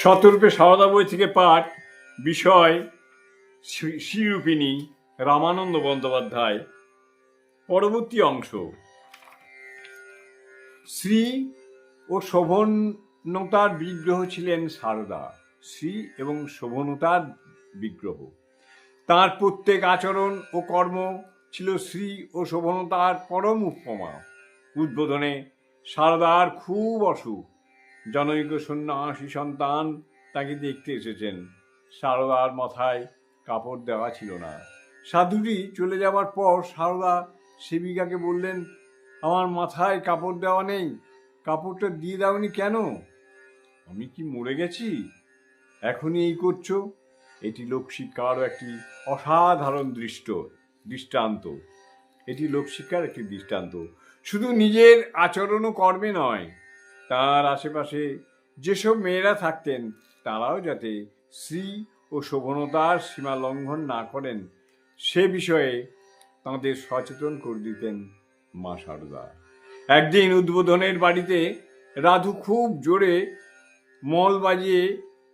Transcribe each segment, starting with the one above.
শতরূপে সারদা বই থেকে পাঠ, বিষয় শ্রীরূপিণী, রামানন্দ বন্দ্যোপাধ্যায়। পরবর্তী অংশ। শ্রী ও শোভনতার বিগ্রহ ছিলেন সারদা। শ্রী এবং শোভনতার বিগ্রহ। তার প্রত্যেক আচরণ ও কর্ম ছিল শ্রী ও শোভনতার পরম উপমা। উদ্বোধনে সারদার খুব অসুখ। জনৈক সন্ন্যাসী সন্তান তাকে দেখতে এসেছেন। সারদার মাথায় কাপড় দেওয়া ছিল না। সাধুটি চলে যাবার পর সারদা সেবিকাকে বললেন, আমার মাথায় কাপড় দেওয়া নেই, কাপড়টা দিয়ে দাওনি কেন? আমি কি মরে গেছি? এখনই এই করছো? এটি লোকশিক্ষারও একটি অসাধারণ দৃষ্টান্ত। এটি লোকশিক্ষার একটি দৃষ্টান্ত। শুধু নিজের আচরণ ও কর্মে নয়, তার আশেপাশে যেসব মেয়েরা থাকতেন তারাও যাতে শ্রী ও শোভনতার সীমা লঙ্ঘন না করেন সে বিষয়ে তাঁদের সচেতন করে দিতেন মা সারদা। একদিন উদ্বোধনের বাড়িতে রাধু খুব জোরে মল বাজিয়ে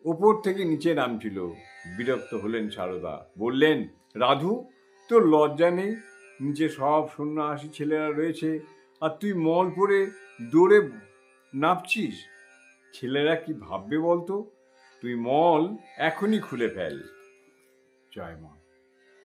ওপর থেকে নিচে নামছিল। বিরক্ত হলেন সারদা। বললেন, রাধু, তোর লজ্জা নেই? নিচে সব সন্ন্যাসী ছেলেরা রয়েছে আর তুই মল পরে দৌড়ে নামছিস। ছেলেরা কি ভাববে বলতো? তুই মল এখনই খুলে ফেল। জয় মা।